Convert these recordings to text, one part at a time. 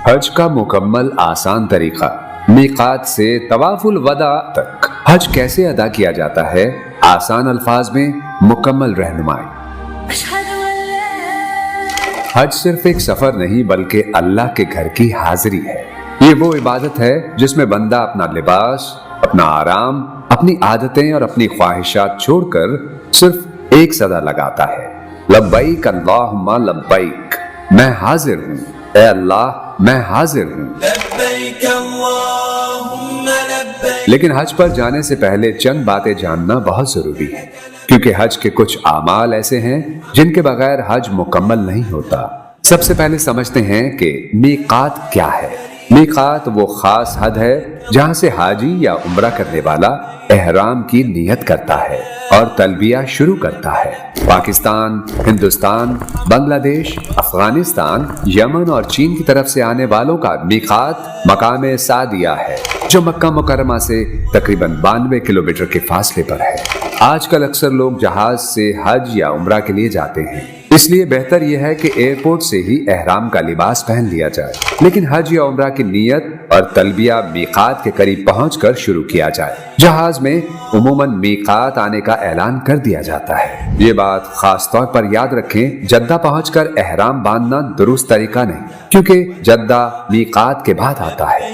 हज का मुकम्मल आसान तरीका, मीकात से तवाफुल वदा तक हज कैसे अदा किया जाता है, आसान अल्फाज में मुकम्मल रहनुमाई। हज सिर्फ एक सफर नहीं बल्कि अल्लाह के घर की हाजिरी है। ये वो इबादत है जिसमें बंदा अपना लिबास, अपना आराम, अपनी आदतें और अपनी ख्वाहिशात छोड़कर सिर्फ एक सदा लगाता है, लब्बैक अल्लाहुम्मा लब्बैक, मैं हाजिर हूँ, ऐ अल्लाह मैं हाजिर हूँ। लेकिन हज पर जाने से पहले चंद बातें जानना बहुत जरूरी है, क्योंकि हज के कुछ आमाल ऐसे हैं जिनके बगैर हज मुकम्मल नहीं होता। सबसे पहले समझते हैं कि मीकात क्या है। मीकात वो खास हद है जहां से हाजी या उम्रा करने वाला एहराम की नियत करता है और तलबिया शुरू करता है। पाकिस्तान, हिंदुस्तान, बांग्लादेश, अफगानिस्तान, यमन और चीन की तरफ से आने वालों का मीकात मकाम सादिया है, जो मक्का मुकर्रमा से तकरीबन 92 किलोमीटर के फासले पर है। आजकल अक्सर लोग जहाज से हज या उम्रा के लिए जाते हैं, इसलिए बेहतर यह है कि एयरपोर्ट से ही एहराम का लिबास पहन लिया जाए। लेकिन हज या उम्रा की नियत और तलबिया मीकात के करीब पहुंचकर शुरू किया जाए। जहाज में उमूमन मीकात आने का ऐलान कर दिया जाता है। ये बात खास तौर पर याद रखें, जद्दा पहुंचकर एहराम बांधना दुरुस्त तरीका नहीं, क्योंकि जद्दा मीकात के बाद आता है।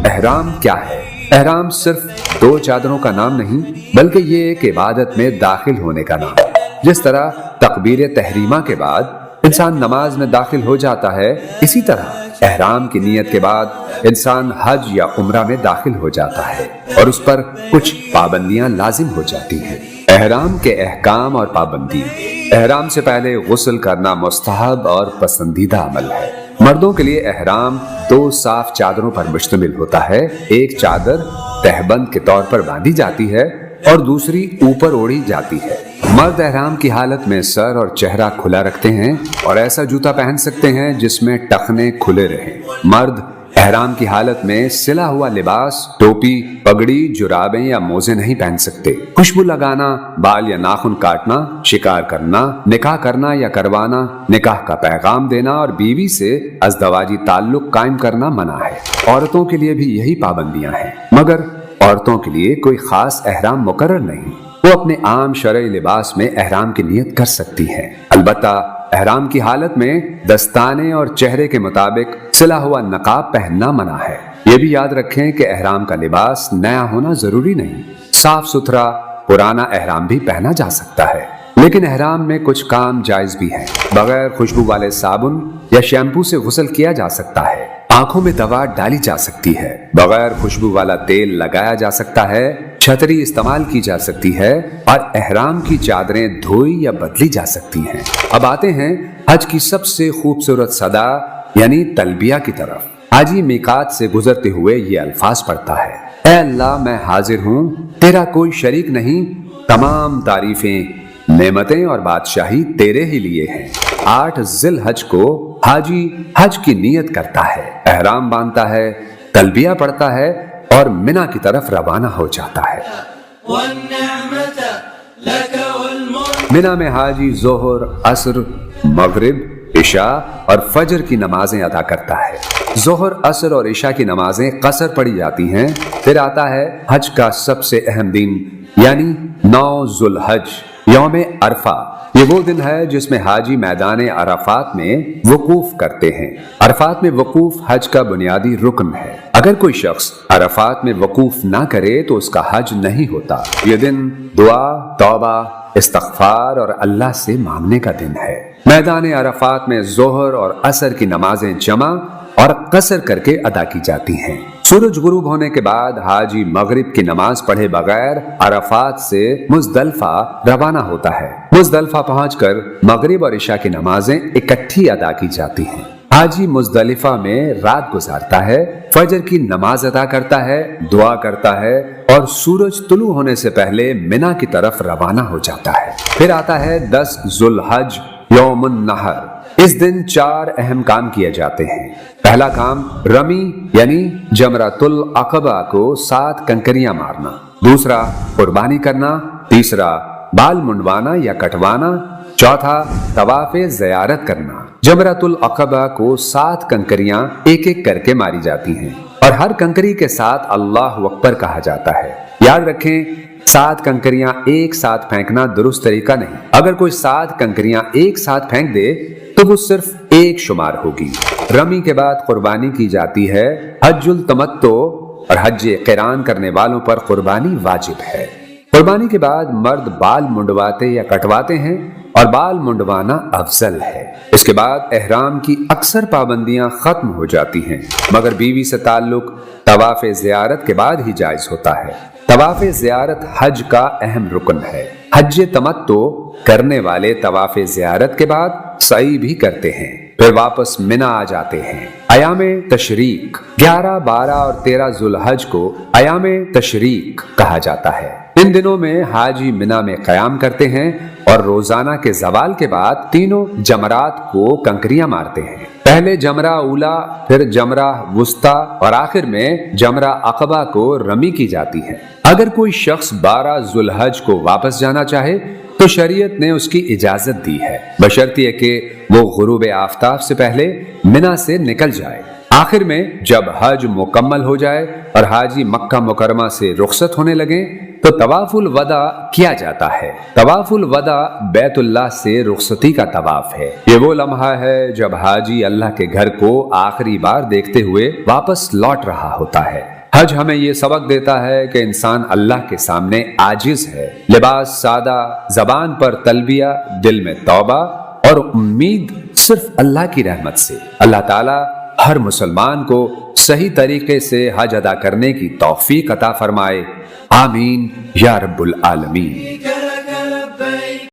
एहराम क्या है? एहराम सिर्फ दो चादरों का नाम नहीं, बल्कि ये एक इबादत में दाखिल होने का नाम है। जिस तरह तकबीर तहरीमा के बाद इंसान नमाज में दाखिल हो जाता है, इसी तरह एहराम की नियत के बाद इंसान हज या उम्रा में दाखिल हो जाता है और उस पर कुछ पाबंदियां लाजिम हो जाती हैं। एहराम के अहकाम और पाबंदी। एहराम से पहले गुस्ल करना मुस्तहब और पसंदीदा अमल है। मर्दों के लिए एहराम 2 साफ चादरों पर मुश्तमिल होता है। एक चादर तहबंद के तौर पर बांधी जाती है और दूसरी ऊपर ओढ़ी जाती है। मर्द एहराम की हालत में सर और चेहरा खुला रखते हैं और ऐसा जूता पहन सकते हैं जिसमें टखने खुले रहें। मर्द एहराम की हालत में सिला हुआ लिबास, टोपी, पगड़ी, जुराबें या मोजे नहीं पहन सकते। खुशबू लगाना, बाल या नाखून काटना, शिकार करना, निकाह करना या करवाना, निकाह का पैगाम देना और बीवी से अज़दवाजी ताल्लुक कायम करना मना है। औरतों के लिए भी यही पाबंदियां हैं, मगर औरतों के लिए कोई खास एहराम मुकर्रर नहीं। वो अपने आम शरई लिबास में एहराम की नियत कर सकती हैं। अलबत्ता एहराम की हालत में दस्ताने और चेहरे के मुताबिक सिला हुआ नकाब पहनना मना है। ये भी याद रखें कि एहराम का लिबास नया होना जरूरी नहीं। साफ सुथरा पुराना एहराम भी पहना जा सकता है। लेकिन एहराम में कुछ काम जायज भी हैं। बगैर खुशबू वाले साबुन या शैम्पू से गुस्ल किया जा सकता है। आंखों में दवा डाली जा सकती है। बगैर खुशबू वाला तेल लगाया जा सकता है। छतरी इस्तेमाल की जा सकती है और एहराम की चादरें धोई या बदली जा सकती हैं। अब आते हैं हज की सबसे खूबसूरत सदा यानी तलबिया की तरफ। हाजी मीकात से गुजरते हुए ये अल्फाज पढ़ता है, ऐ अल्लाह मैं हाजिर हूँ, तेरा कोई शरीक नहीं, तमाम तारीफें, नेमतें और बादशाही तेरे ही लिए हैं। 8 जिल हज को हाजी हज की नियत करता है, एहराम बांधता है, तलबिया पढ़ता है और मिना की तरफ रवाना हो जाता है। मिना में हाजी जोहर, असर, मगरिब, इशा और फजर की नमाजें अदा करता है। जोहर, असर और इशा की नमाजें कसर पढ़ी जाती हैं। फिर आता है हज का सबसे अहम दिन यानी 9 जुल्हज, यौम अरफा। ये वो दिन है जिसमें हाजी मैदान अराफात में वकूफ करते हैं। अरफात में वकूफ हज का बुनियादी रुकन है। अगर कोई शख्स अराफात में वकूफ ना करे तो उसका हज नहीं होता। ये दिन दुआ, तौबा, इस्तग़फ़ार और अल्लाह से मांगने का दिन है। मैदान अराफात में जोहर और असर की नमाजें जमा और कसर करके अदा की जाती हैं। सूरज गुरूब होने के बाद हाजी मगरिब की नमाज पढ़े बगैर अराफात से मुज़दलिफा रवाना होता है। मुज़दलिफा पहुंचकर मगरिब और इशा की नमाजें इकट्ठी अदा की जाती हैं। हाजी मुज़दलिफा में रात गुजारता है, फजर की नमाज अदा करता है, दुआ करता है और सूरज तुलू होने से पहले मिना की तरफ रवाना हो जाता है। फिर आता है 10 जुल्हज, यौमुन नहर। इस दिन 4 अहम काम किए जाते हैं। पहला काम रमी यानी जमरातुल अक़बा को 7 कंकरियां मारना। दूसरा कुर्बानी करना। तीसरा बाल मुंडवाना या कटवाना। चौथा, तवाफ ज़ियारत करना। जमरतुल अक़बा को 7 कंकरियां एक एक करके मारी जाती हैं और हर कंकरी के साथ अल्लाह अकबर कहा जाता है। याद रखें, 7 कंकरियां एक साथ फेंकना दुरुस्त तरीका नहीं। अगर कोई 7 कंकरियां एक साथ फेंक दे तो वो सिर्फ एक शुमार होगी। रमी के बाद कुर्बानी की जाती है। हज्जुल तमत्तो और हज क़िरान करने वालों पर कुर्बानी वाजिब है। कुर्बानी के बाद मर्द बाल मुंडवाते या कटवाते हैं और बाल मुंडवाना अफजल है। इसके बाद एहराम की अक्सर पाबंदियां खत्म हो जाती हैं, मगर बीवी से ताल्लुक तवाफ ज़ियारत के बाद ही जायज होता है। तवाफ ज़ियारत हज का अहम रुकन है। हज तमत्तो करने वाले तवाफ ज़ियारत के बाद सई भी करते हैं, फिर वापस मिना आ जाते हैं। अयामे तशरीक 11, 12 और 13 ज़ुल्हज को अयामे तशरीक कहा जाता है। इन दिनों में हाजी मिना में क़याम करते हैं और रोजाना के ज़वाल के बाद तीनों जमरात को कंकरियां मारते हैं। पहले जमरा उला, फिर जमरा वुस्ता और आखिर में जमरा अक़बा को रमी की जाती है। अगर कोई शख्स 12 ज़ुल्हज को वापस जाना चाहे तो शरीयत ने उसकी इजाजत दी है, बशर्ते कि वो गुरूब आफताब से पहले मिना से निकल जाए। आखिर में जब हज मुकम्मल हो जाए और हाजी मक्का मुकरमा से रुखसत होने लगे तो तवाफुल वदा किया जाता है। तवाफुल वदा बैतुल्लाह से रुखसती का तवाफ है। ये वो लम्हा है जब हाजी अल्लाह के घर को आखिरी बार देखते हुए वापस लौट रहा होता है। हज हमें ये सबक देता है कि इंसान अल्लाह के सामने आजिज है। लिबास सादा, जबान पर तलबिया, दिल में तौबा और उम्मीद सिर्फ अल्लाह की रहमत से। अल्लाह ताला हर मुसलमान को सही तरीके से हज अदा करने की तौफीक अता फरमाए। आमीन या रब्बुल आलमीन।